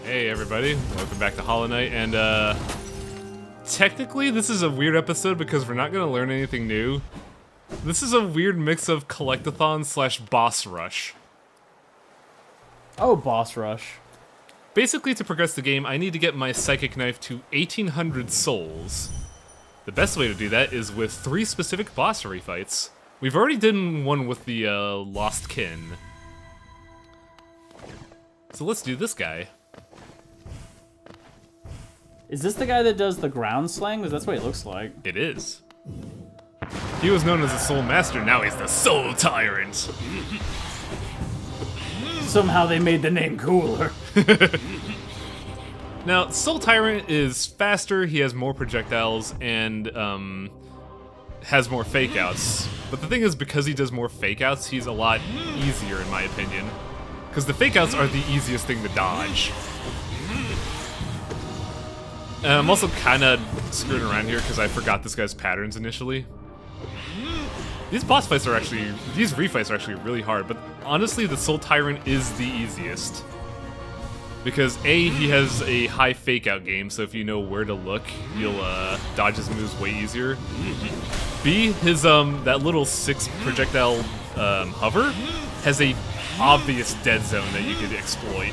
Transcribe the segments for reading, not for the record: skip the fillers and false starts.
Hey everybody, welcome back to Hollow Knight, and technically this is a weird episode because we're not gonna learn anything new. This is a weird mix of collectathon slash boss rush. Oh, boss rush. Basically, to progress the game, I need to get my psychic knife to 1800 souls. The best way to do that is with 3 specific boss refights. We've already done one with the Lost Kin. So let's do this guy. Is this the guy that does the ground slang? Because that's what he looks like. It is. He was known as the Soul Master, now he's the Soul Tyrant. Somehow they made the name cooler. Now, Soul Tyrant is faster, he has more projectiles, and has more fake outs. But the thing is, because he does more fake outs, he's a lot easier in my opinion. Because the fake outs are the easiest thing to dodge. And I'm also kind of screwing around here because I forgot this guy's patterns initially. These boss fights are actually, these refights are actually really hard, but honestly the Soul Tyrant is the easiest. Because A, he has a high fake out game, so if you know where to look, you'll dodge his moves way easier. B, his that little 6 projectile hover has a obvious dead zone that you could exploit.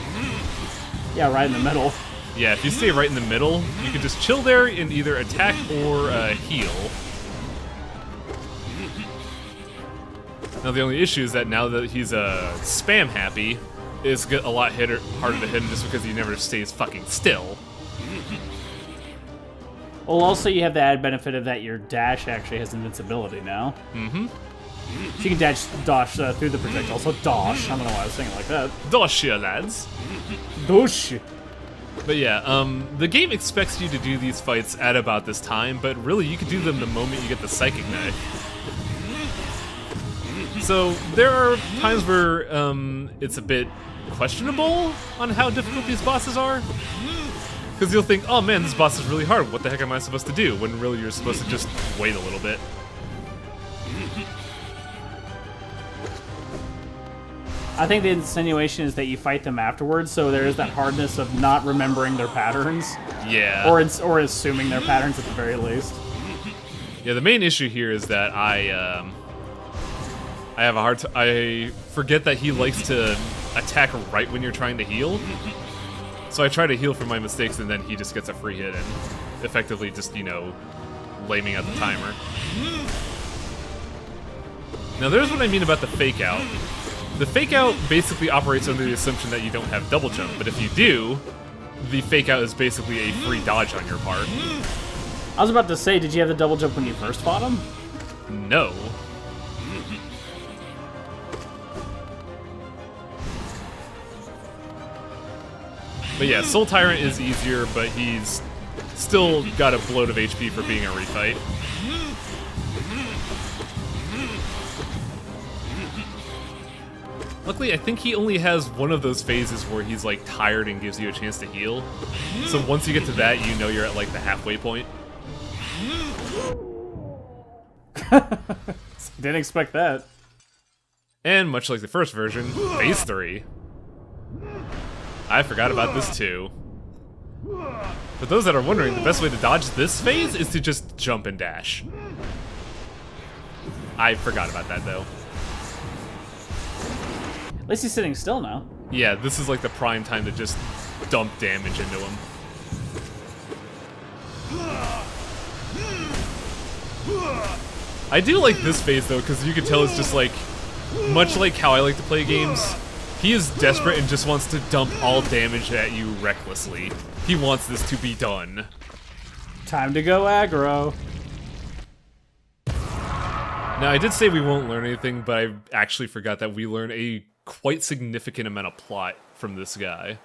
Yeah, right in the middle. Yeah, if you stay right in the middle, you can just chill there and either attack or heal. Now the only issue is that now that he's spam happy, it's a lot harder to hit him just because he never stays fucking still. Well, also you have the added benefit of that your dash actually has invincibility now. Mm-hmm. So you can dash through the projectile. So dosh. I don't know why I was saying it like that. Dosh here, lads. Dosh. But yeah, the game expects you to do these fights at about this time, but really you could do them the moment you get the Psychic Knife. So there are times where it's a bit questionable on how difficult these bosses are. Because you'll think, oh man, this boss is really hard, what the heck am I supposed to do? When really you're supposed to just wait a little bit. I think the insinuation is that you fight them afterwards, so there is that hardness of not remembering their patterns. Yeah. Or assuming their patterns at the very least. Yeah, the main issue here is that I have a hard time. I forget that he likes to attack right when you're trying to heal. So I try to heal from my mistakes, and then he just gets a free hit and effectively just, you know, laming out the timer. Now there's what I mean about the fake out. The fake out basically operates under the assumption that you don't have double jump, but if you do, the fake out is basically a free dodge on your part. I was about to say, did you have the double jump when you first fought him? No. But yeah, Soul Tyrant is easier, but he's still got a bloat of HP for being a refight. Luckily, I think he only has one of those phases where he's like tired and gives you a chance to heal. So once you get to that, you know you're at like the halfway point. Didn't expect that. And much like the first version, phase 3. I forgot about this too. For those that are wondering, the best way to dodge this phase is to just jump and dash. I forgot about that though. At least he's sitting still now. Yeah, this is like the prime time to just dump damage into him. I do like this phase though, because you can tell it's just like, much like how I like to play games, he is desperate and just wants to dump all damage at you recklessly. He wants this to be done. Time to go aggro. Now, I did say we won't learn anything, but I actually forgot that we learn a quite significant amount of plot from this guy.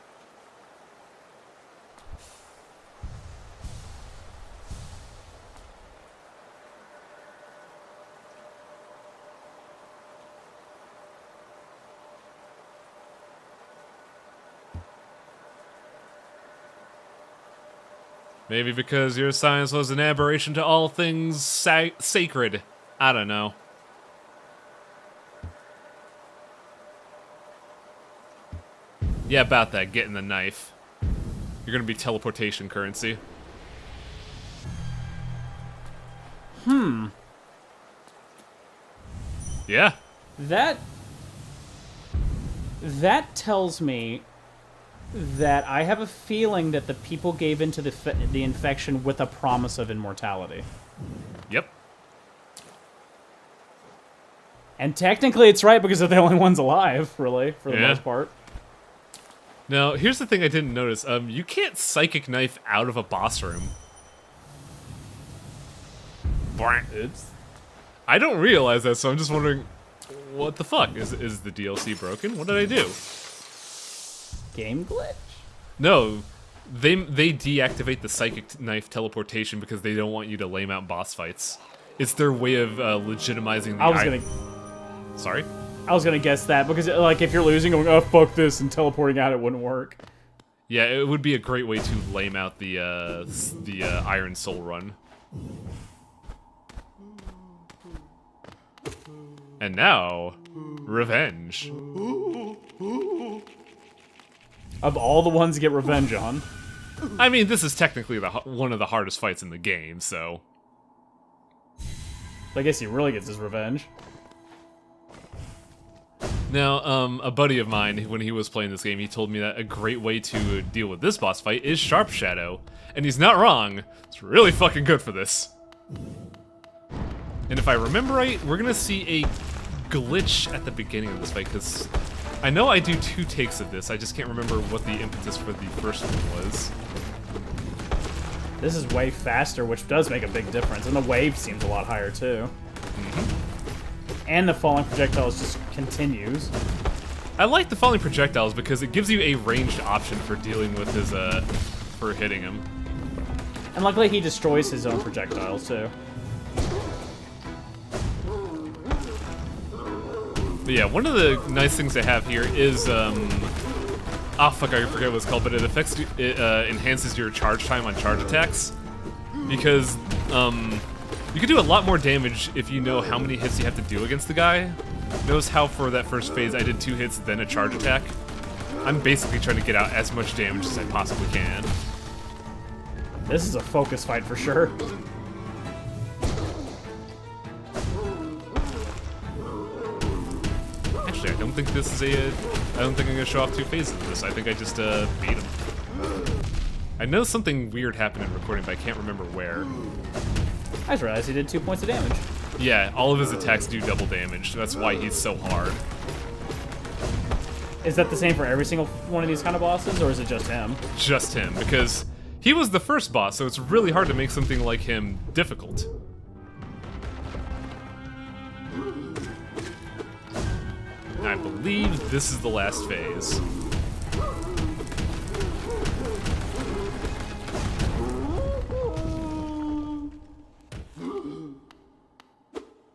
Maybe because your science was an aberration to all things sacred. I don't know. Yeah, about that, getting the knife. You're gonna be teleportation currency. Yeah. That tells me that I have a feeling that the people gave into the infection with a promise of immortality. Yep. And technically it's right because they're the only ones alive, really, for the most part. Now, here's the thing I didn't notice. You can't psychic knife out of a boss room. Oops. I don't realize that, so I'm just wondering, what the fuck? Is the DLC broken? What did I do? Game glitch? No, they deactivate the psychic knife teleportation because they don't want you to lame out boss fights. It's their way of legitimizing the Sorry? I was gonna guess that, because like if you're losing, going, oh fuck this, and teleporting out, it wouldn't work. Yeah, it would be a great way to lame out the Iron Soul run. And now, revenge. Of all the ones to get revenge on. I mean, this is technically one of the hardest fights in the game, so... I guess he really gets his revenge. Now, a buddy of mine, when he was playing this game, he told me that a great way to deal with this boss fight is Sharp Shadow. And he's not wrong. It's really fucking good for this. And if I remember right, we're gonna see a glitch at the beginning of this fight, because I know I do 2 takes of this, I just can't remember what the impetus for the first one was. This is way faster, which does make a big difference, and the wave seems a lot higher too. And the falling projectiles just continues. I like the falling projectiles because it gives you a ranged option for dealing with his, for hitting him. And luckily he destroys his own projectiles too. But yeah, one of the nice things they have here is, ah, fuck, I forget what it's called, but it enhances your charge time on charge attacks. Because, you can do a lot more damage if you know how many hits you have to do against the guy. Notice how for that first phase I did 2 hits, then a charge attack. I'm basically trying to get out as much damage as I possibly can. This is a focus fight for sure. Actually, I don't think this is I don't think I'm gonna show off 2 phases of this. I think I just, beat him. I know something weird happened in recording, but I can't remember where. I just realized he did 2 points of damage. Yeah, all of his attacks do double damage. That's why he's so hard. Is that the same for every single one of these kind of bosses, or is it just him? Just him, because he was the first boss, so it's really hard to make something like him difficult. And I believe this is the last phase.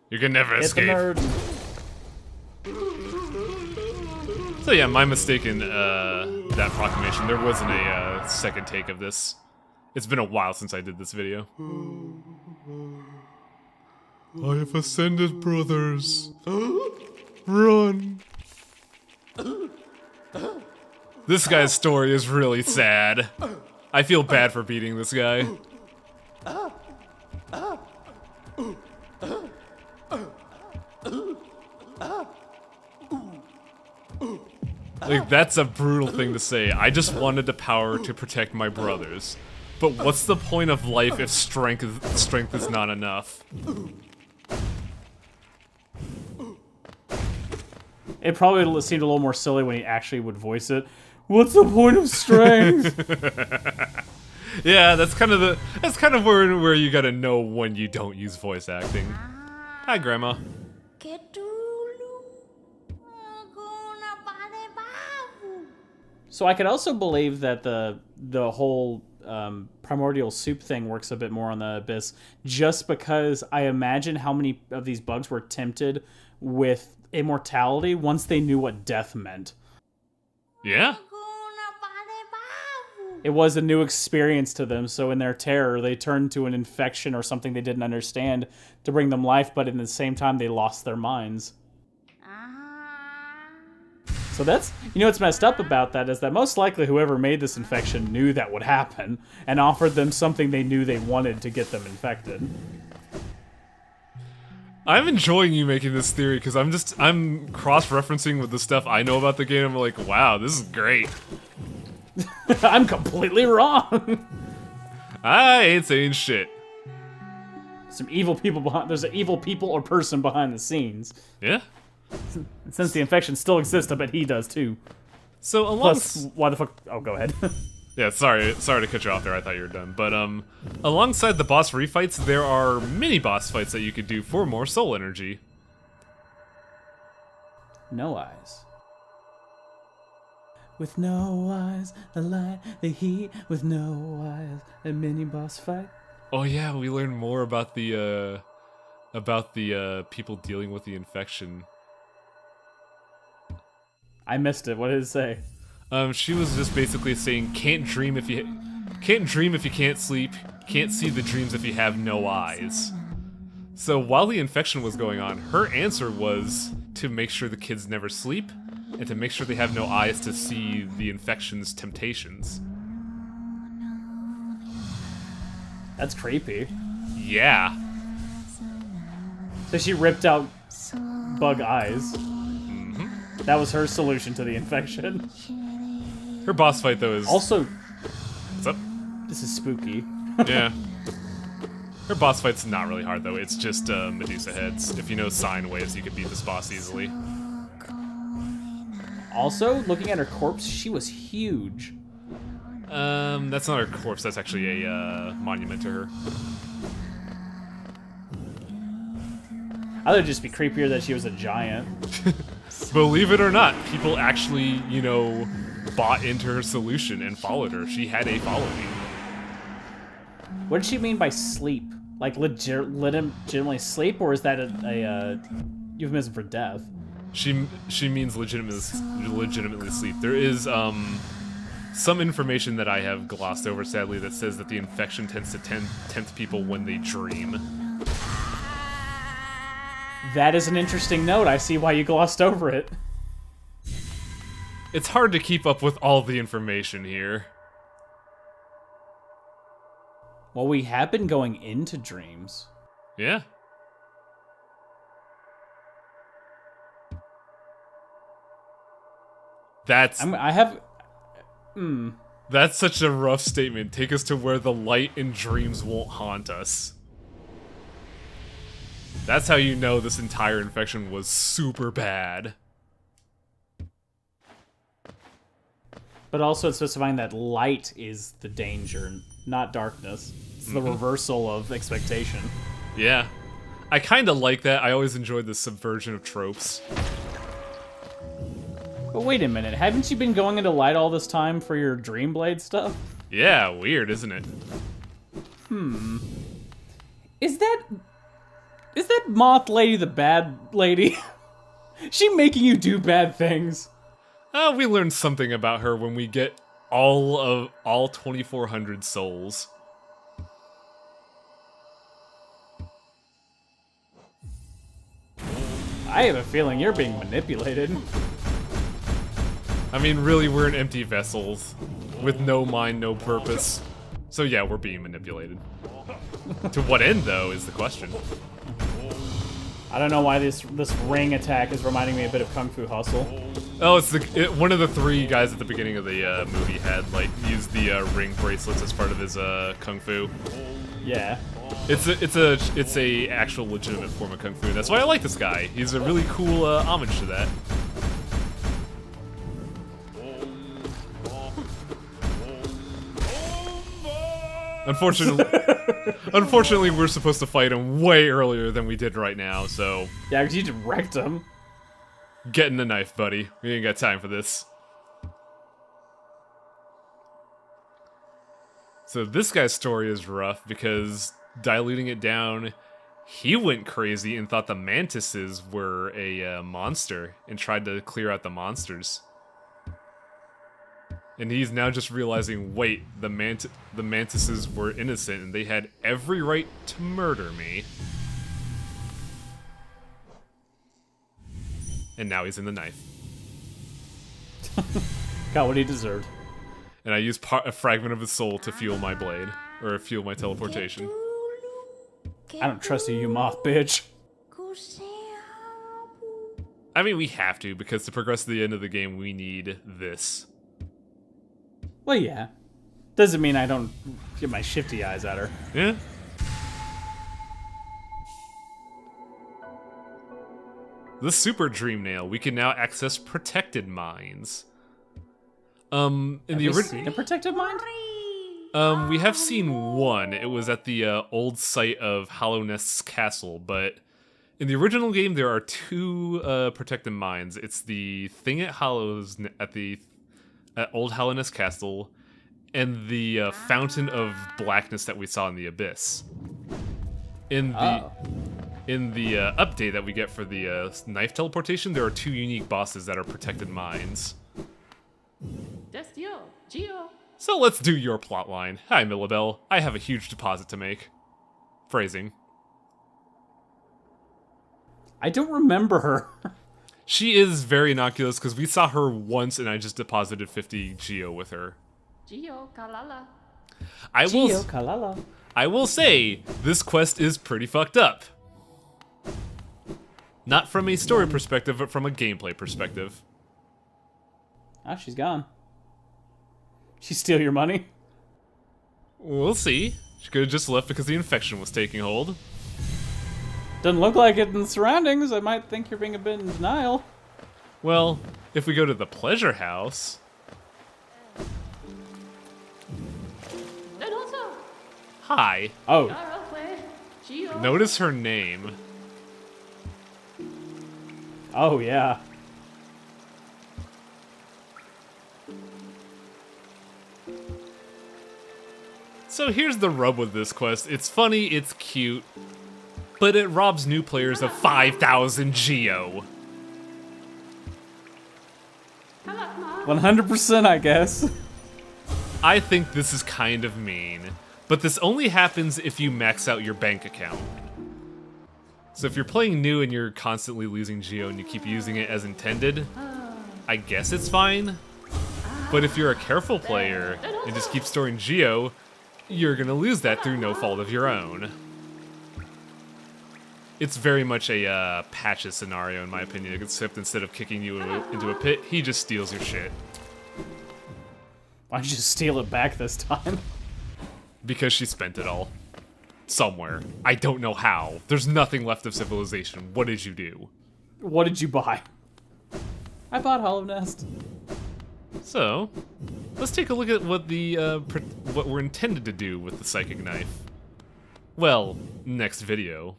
You can never escape. So yeah, my mistake in that proclamation. There wasn't a second take of this. It's been a while since I did this video. I have ascended, brothers. Run. This guy's story is really sad. I feel bad for beating this guy. Like, that's a brutal thing to say. I just wanted the power to protect my brothers. But what's the point of life if strength is not enough? It probably seemed a little more silly when he actually would voice it. What's the point of strength? Yeah, that's kind of where you gotta know when you don't use voice acting. Hi, Grandma. So I could also believe that the whole primordial soup thing works a bit more on the Abyss, just because I imagine how many of these bugs were tempted with immortality once they knew what death meant. Yeah. It was a new experience to them, so in their terror, they turned to an infection or something they didn't understand to bring them life, but in the same time, they lost their minds. So that's, you know what's messed up about that is that most likely whoever made this infection knew that would happen and offered them something they knew they wanted to get them infected. I'm enjoying you making this theory because I'm cross-referencing with the stuff I know about the game. I'm like, wow, this is great. I'm completely wrong. I ain't saying shit. Some evil people behind. There's an evil people or person behind the scenes. Yeah. Since the infection still exists, I bet he does too. So Plus, why the fuck? Oh, go ahead. Yeah, sorry to cut you off there. I thought you were done. But alongside the boss refights, there are mini boss fights that you could do for more soul energy. No eyes. With no eyes, the light, the heat. With no eyes, a mini boss fight. Oh yeah, we learned more about the people dealing with the infection. I missed it. What did it say? She was just basically saying, can't dream if you can't sleep, can't see the dreams if you have no eyes. So while the infection was going on, her answer was to make sure the kids never sleep, and to make sure they have no eyes to see the infection's temptations. That's creepy. Yeah. So she ripped out bug eyes. That was her solution to the infection. Her boss fight, though, is... Also... What's up? This is spooky. Yeah. Her boss fight's not really hard, though. It's just Medusa heads. If you know sine waves, you can beat this boss easily. Also, looking at her corpse, she was huge. That's not her corpse. That's actually a monument to her. I thought it'd just be creepier that she was a giant. Believe it or not, people actually, you know, bought into her solution and followed her. She had a following. What did she mean by sleep? Like legitimately sleep, or is that a euphemism for death? She means legitimately sleep. There is some information that I have glossed over, sadly, that says that the infection tends to tempt people when they dream. That is an interesting note. I see why you glossed over it. It's hard to keep up with all the information here. Well, we have been going into dreams. Yeah. That's such a rough statement. Take us to where the light and dreams won't haunt us. That's how you know this entire infection was super bad. But also it's specifying that light is the danger, not darkness. It's the reversal of expectation. Yeah. I kind of like that. I always enjoyed the subversion of tropes. But wait a minute, haven't you been going into light all this time for your Dreamblade stuff? Yeah, weird, isn't it? Is that Moth Lady the bad lady? She making you do bad things? We learned something about her when we get all 2,400 souls. I have a feeling you're being manipulated. I mean, really, we're in empty vessels with no mind, no purpose. So yeah, we're being manipulated. To what end, though, is the question. I don't know why this ring attack is reminding me a bit of Kung Fu Hustle. Oh, it's one of the three guys at the beginning of the movie had used the ring bracelets as part of his kung fu. Yeah. It's a actual legitimate form of kung fu. That's why I like this guy. He's a really cool homage to that. Unfortunately, we're supposed to fight him way earlier than we did right now, so... Yeah, because you just wrecked him. Get in the knife, buddy. We ain't got time for this. So this guy's story is rough because, diluting it down, he went crazy and thought the mantises were a monster and tried to clear out the monsters. And he's now just realizing, wait, the mantises were innocent and they had every right to murder me. And now he's in the knife. Got what he deserved. And I use a fragment of his soul to fuel my blade. Or fuel my teleportation. I don't trust you, moth bitch. I mean, we have to, because to progress to the end of the game, we need this. Well, yeah. Doesn't mean I don't get my shifty eyes at her. Yeah. The Super Dream Nail. We can now access protected mines. In Have the you original, seen a protected mind? we have seen one. It was at the old site of Hollow Nest's castle, but in the original game, there are two protected mines. It's the thing at Old Hollow Nest Castle, and the Fountain of Blackness that we saw in the Abyss. In the update that we get for the knife teleportation, there are two unique bosses that are protected mines. So let's do your plotline. Hi, Millabelle. I have a huge deposit to make. Phrasing. I don't remember her. She is very innocuous because we saw her once and I just deposited 50 Geo with her. I will say, this quest is pretty fucked up. Not from a story perspective, but from a gameplay perspective. Ah, she's gone. She steal your money? We'll see. She could have just left because the infection was taking hold. Doesn't look like it in the surroundings. I might think you're being a bit in denial. Well, if we go to the pleasure house... Hi. Oh. Notice her name. Oh, yeah. So here's the rub with this quest. It's funny, it's cute, but it robs new players of 5,000 Geo. 100%, I guess. I think this is kind of mean, but this only happens if you max out your bank account. So if you're playing new and you're constantly losing Geo and you keep using it as intended, I guess it's fine. But if you're a careful player and just keep storing Geo, you're gonna lose that through no fault of your own. It's very much a patches scenario in my opinion, except instead of kicking you into a pit, he just steals your shit. Why'd you just steal it back this time? Because she spent it all. Somewhere. I don't know how. There's nothing left of civilization. What did you do? What did you buy? I bought Hollow Nest. So, let's take a look at what what we're intended to do with the psychic knife. Well, next video.